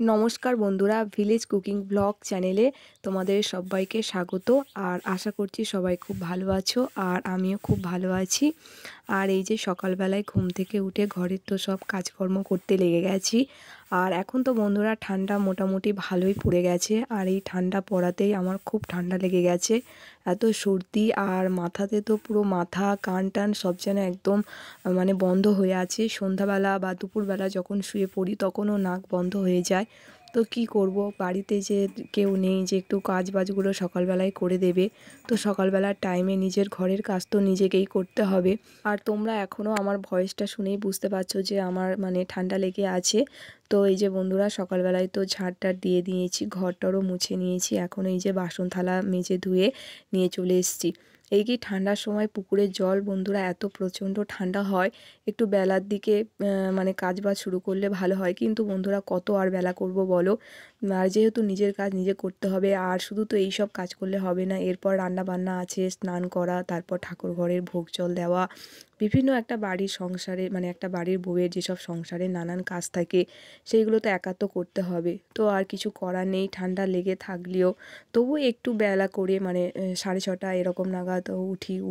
নমস্কার বন্ধুরা, village cooking blog চ্যানেলে তোমাদের সবাইকে স্বাগত। আর আশা করছি সবাই খুব ভালো আছো, আর আমিও খুব ভালো আছি। আর এই যে সকালবেলায় ঘুম থেকে উঠে ঘরের তো সব কাজকর্ম করতে লেগে গেছি। আর এখন তো বন্ধুরা ঠান্ডা মোটামুটি ভালোই পড়ে গেছে, আর এই ঠান্ডা পড়াতেই আমার খুব ঠান্ডা লেগে গেছে। এত সর্দি, আর মাথাতে তো পুরো মাথা কান টান সব যেন একদম বন্ধ হয়ে আছে। সন্ধ্যাবেলা বা দুপুরবেলা যখন শুয়ে পড়ি তখনও নাক বন্ধ হয়ে যায়। তো কি করব, বাড়িতে যে কেউ নেই যে একটু কাজ বাজগুলো সকালবেলায় করে দেবে। তো সকালবেলার টাইমে নিজের ঘরের কাজ তো নিজেকেই করতে হবে। আর তোমরা এখনও আমার ভয়েসটা শুনেই বুঝতে পারছো যে আমার ঠান্ডা লেগে আছে। তো এই যে বন্ধুরা, সকালবেলায় তো ঝাড়টার দিয়ে দিয়েছি, ঘরটারও মুছে নিয়েছি। এখন এই যে বাসন থালা মেজে ধুয়ে নিয়ে চলে এসেছি। এই কি ঠান্ডার সময় পুকুরের জল বন্ধুরা এত প্রচণ্ড ঠান্ডা হয়। একটু বেলার দিকে কাজ বাজ শুরু করলে ভালো হয়, কিন্তু বন্ধুরা কত আর বেলা করব বলো। আর যেহেতু নিজের কাজ নিজে করতে হবে, আর শুধু তো এই সব কাজ করলে হবে না, এরপর রান্না বান্না আছে, স্নান করা, তারপর ঠাকুর ঘরের ভোগ জল দেওয়া, বিভিন্ন একটা বাড়ির সংসারে একটা বাড়ির বউয়ের যেসব সংসারে নানান কাজ থাকে সেইগুলো তো একা তো করতে হবে। তো আর কিছু করার নেই, ঠান্ডা লেগে থাকলেও তবু একটু বেলা করে 6:30 এরকম নাগাদ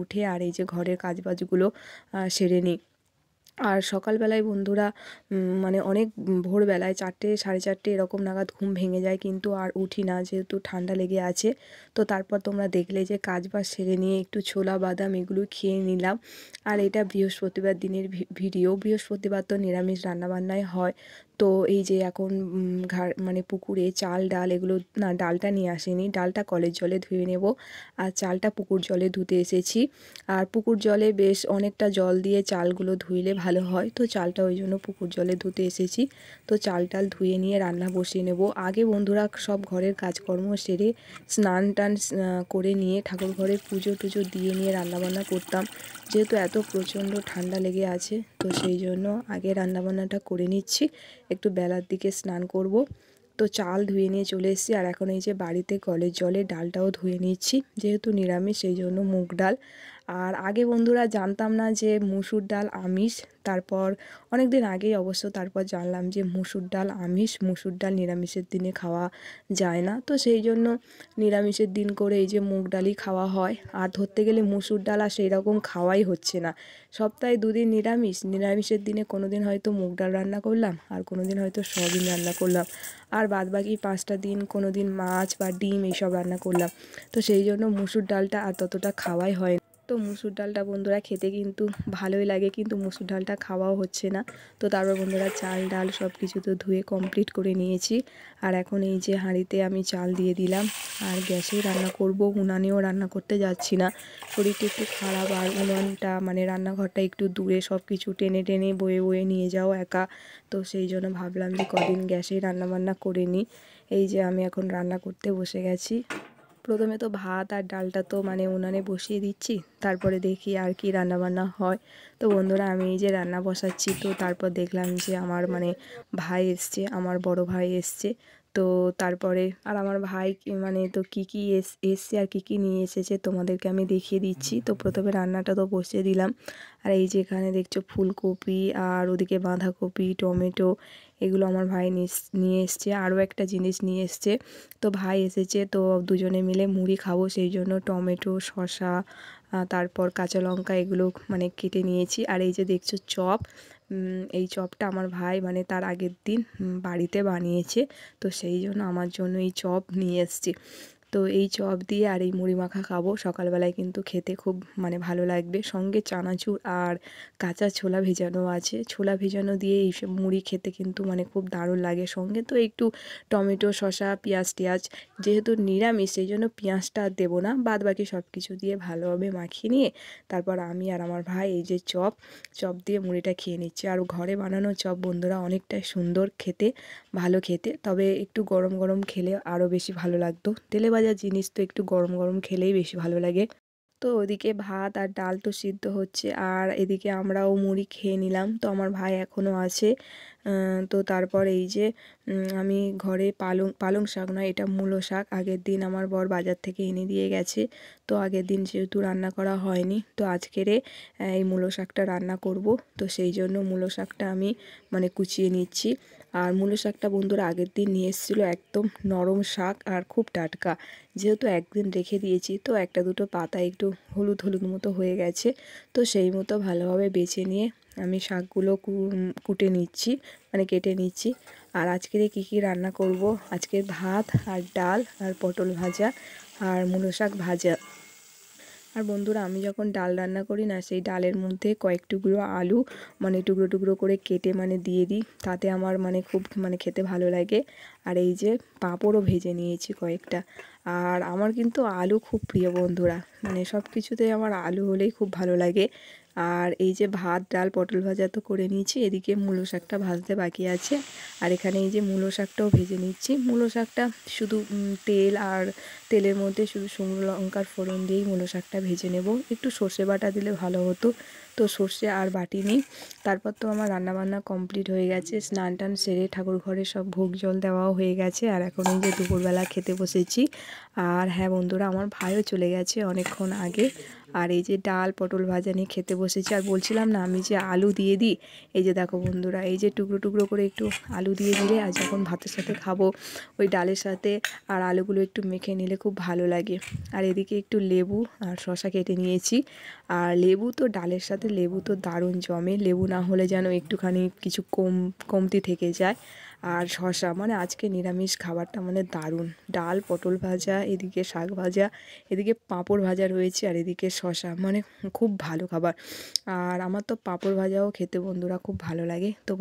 উঠে আর এই যে ঘরের কাজবাজগুলো সেরে নিই। আর সকালবেলায় বন্ধুরা অনেক ভোরবেলায় 4টে 4:30 এরকম নাগাদ ঘুম ভেঙে যায়, কিন্তু আর উঠি না যেহেতু ঠান্ডা লেগে আছে। তো তারপর তোমরা দেখলে যে কাজ বাজ সেরে নিয়ে একটু ছোলা বাদাম এগুলো খেয়ে নিলাম। আর এটা বৃহস্পতিবার দিনের ভিডিও। বৃহস্পতিবার তো নিরামিষ রান্নাবান্নাই হয়। তো এই যে এখন পুকুরে চাল ডাল এগুলো, না ডালটা নিয়ে আসেনি, ডালটা কলের জলে ধুয়ে নেব, আর চালটা পুকুর জলে ধুতে এসেছি। আর পুকুর জলে বেশ অনেকটা জল দিয়ে চালগুলো ধুইলে ভালো হয়, তো চালটা ওই জন্য পুকুর জলে ধুতে এসেছি। তো চাল টাল ধুয়ে নিয়ে রান্না বসিয়ে নেব। আগে বন্ধুরা সব ঘরের কাজকর্ম সেরে স্নান টান করে নিয়ে ঠাকুর ঘরে পুজো টুজো দিয়ে নিয়ে রান্নাবান্না করতাম। যেহেতু এত প্রচণ্ড ঠান্ডা লেগে আছে, তো সেই জন্য আগে রান্নাবান্নাটা করে নিচ্ছি, একটু বেলার দিকে স্নান করব। তো চাল ধুয়ে নিয়ে চলে এসেছি, আর এখন এই যে বাড়িতে কলের জলে ডালটাও ধুয়ে নিচ্ছি, যেহেতু নিরামিষ সেই জন্য মুগ ডাল। আর আগে বন্ধুরা জানতাম না যে মুসুর ডাল আমিষ, তারপর অনেক দিন আগেই অবশ্য তারপর জানলাম যে মুসুর ডাল আমিষ, মুসুর ডাল নিরামিষের দিনে খাওয়া যায় না। তো সেই জন্য নিরামিষের দিন করে এই যে মুগ ডালই খাওয়া হয়। আর ধরতে গেলে মুসুর ডাল আর সেই রকম খাওয়াই হচ্ছে না। সপ্তাহে দুদিন নিরামিষ, নিরামিষের দিনে কোনো দিন হয়তো মুগ ডাল রান্না করলাম, আর কোনো দিন হয়তো সয়াবিন রান্না করলাম, আর বাদবাকি 5টা দিন কোনো দিন মাছ বা ডিম এইসব রান্না করলাম। তো সেই জন্য মুসুর ডালটা আর ততটা খাওয়াই হয় না। তো মুসুর ডালটা বন্ধুরা খেতে কিন্তু ভালোই লাগে, কিন্তু মুসুর ডালটা খাওয়াও হচ্ছে না। তো তারপর বন্ধুরা চাল ডাল সব কিছু তো ধুয়ে কমপ্লিট করে নিয়েছি। আর এখন এই যে হাঁড়িতে আমি চাল দিয়ে দিলাম, আর গ্যাসেই রান্না করব, উনানেও রান্না করতে যাচ্ছি না। শরীরটা একটু খারাপ, আর উনানটা রান্নাঘরটা একটু দূরে, সব কিছু টেনে টেনে বয়ে বয়ে নিয়ে যাও একা। তো সেই জন্য ভাবলাম যে কদিন গ্যাসেই রান্নাবান্না করে নিই। এই যে আমি এখন রান্না করতে বসে গেছি। প্রথমে তো ভাত আর ডালটা তো উনানে বসিয়ে দিচ্ছি, তারপরে দেখি আর কি রান্নাবান্না হয়। তো বন্ধুরা আমি এই যে রান্না বসাচ্ছি, তো তারপর দেখলাম যে আমার ভাই এসছে, আমার বড় ভাই এসছে। তো তারপরে আর আমার ভাই তো কী কী এসছে আর কী কী নিয়ে এসেছে তোমাদেরকে আমি দেখিয়ে দিচ্ছি। তো প্রথমে রান্নাটা তো বসিয়ে দিলাম। আর এই যে এখানে দেখছো ফুলকপি, আর ওদিকে বাঁধাকপি, টমেটো, এগুলো আমার ভাই নিয়ে এসছে। আরও একটা জিনিস নিয়ে এসছে। তো ভাই এসেছে, তো দুজনে মিলে মুড়ি খাবো, সেই জন্য টমেটো, শসা, তারপর কাঁচা লঙ্কা এগুলো কেটে নিয়েছি। আর এই যে দেখছো চপ, এই চপটা আমার ভাই তার আগের দিন বাড়িতে বানিয়েছে, তো সেই জন্য আমার জন্য এই চপ নিয়ে এসছে। তো এই চপ দিয়ে আর এই মুড়ি মাখা খাবো সকালবেলায়, কিন্তু খেতে খুব ভালো লাগবে। সঙ্গে চানাচুর আর কাঁচা ছোলা ভেজানো আছে, ছোলা ভেজানো দিয়ে এইসব মুড়ি খেতে কিন্তু খুব দারুণ লাগে। সঙ্গে তো একটু টমেটো, শসা, পেঁয়াজ টেয়াজ, যেহেতু নিরামিষ সেই জন্য পেঁয়াজটা আর দেবো না, বাদ বাকি সব কিছু দিয়ে ভালোভাবে মাখিয়ে নিয়ে তারপর আমি আর আমার ভাই এই যে চপ দিয়ে মুড়িটা খেয়ে নিচ্ছি। আর ঘরে বানানো চপ বন্ধুরা অনেকটাই সুন্দর খেতে, ভালো খেতে, তবে একটু গরম গরম খেলে আরও বেশি ভালো লাগতো। তেলে ভাজা জিনিস তো একটু গরম গরম খেলেই বেশি ভালো লাগে। তো ওদিকে ভাত আর ডাল তো সিদ্ধ হচ্ছে, আর এদিকে আমরাও মুড়ি খেয়ে নিলাম। তো আমার ভাই এখনও আছে। তো তারপর এই যে আমি ঘরে পালং শাক নয়, এটা মূলো শাক, আগের দিন আমার বর বাজার থেকে এনে দিয়ে গেছে। তো আগের দিন যেহেতু রান্না করা হয়নি, তো আজকেরে এই মূলো শাকটা রান্না করব। তো সেই জন্য মূলো শাকটা আমি কুচিয়ে নিচ্ছি। আর মূলো শাকটা বন্ধুরা আগের দিন নিয়ে এসেছিলো, একদম নরম শাক আর খুব টাটকা। যেহেতু একদিন রেখে দিয়েছি তো একটা দুটো পাতা একটু হলুদ হলুদ মতো হয়ে গেছে, তো সেই মতো ভালোভাবে বেছে নিয়ে আমি শাকগুলো কুটে নিচ্ছি, মানে কেটে নিচ্ছি। আর আজকের কী কী রান্না করব, আজকে ভাত আর ডাল আর পটল ভাজা আর মূলো শাক ভাজা। আর বন্ধুরা আমি যখন ডাল রান্না করি না, সেই ডালের মধ্যে কয়েক টুকরো আলু মানে টুকরো টুকরো করে কেটে মানে দিয়ে দিই, তাতে আমার মানে খুব মানে খেতে ভালো লাগে। আর এই যে পাঁপড়ও ভেজে নিয়েছি কয়েকটা। আর আমার কিন্তু আলু খুব প্রিয় বন্ধুরা, মানে সব কিছুতেই আমার আলু হলেই খুব ভালো লাগে। আর এই যে ভাত ডাল পটল ভাজা তো করে নিয়েছি, এদিকে মূলো শাকটা ভাজতে বাকি আছে। আর এখানে এই যে মূলো শাকটাও ভেজে নিচ্ছি। মূলো শাকটা শুধু তেল আর তেলের মধ্যে শুধু শুকনো লঙ্কার ফোড়ন দিয়েই মূলো শাকটা ভেজে নেব। একটু সর্ষে বাটা দিলে ভালো হতো, তো সর্ষে আর বাটিনি। তারপর তো আমার রান্নাবান্না কমপ্লিট হয়ে গেছে, স্নান টান সেরে ঠাকুর ঘরে সব ভোগ জল দেওয়াও হয়ে গেছে। আর এখন এই যে দুপুরবেলা খেতে বসেছি। আর হ্যাঁ বন্ধুরা, আমার ভাইও চলে গেছে অনেকক্ষণ আগে। আর এই যে ডাল পটল ভাজা নিয়ে খেতে বসেছি। আর বলছিলাম না আমি যে আলু দিয়ে দিই, এই যে দেখো বন্ধুরা, এই যে টুকরো টুকরো করে একটু আলু দিয়ে দিলে আর যখন ভাতের সাথে খাবো ওই ডালের সাথে আর আলুগুলো একটু মেখে নিলে খুব ভালো লাগে। আর এদিকে একটু লেবু আর শসা কেটে নিয়েছি। আর লেবু তো ডালের সাথে লেবু তো দারুণ জমে, লেবু না হলে যেন একটুখানি কিছু কমতি থেকে যায়। আর শসা মানে আজকে নিরামিষ খাবারটা মানে দারুণ, ডাল পটল ভাজা, এদিকে শাক ভাজা, এদিকে পাঁপড় ভাজা রয়েছে, আর এদিকে শসা, মানে খুব ভালো খাবার। আর আমার তো পাঁপড় ভাজাও খেতে বন্ধুরা খুব ভালো লাগে। তো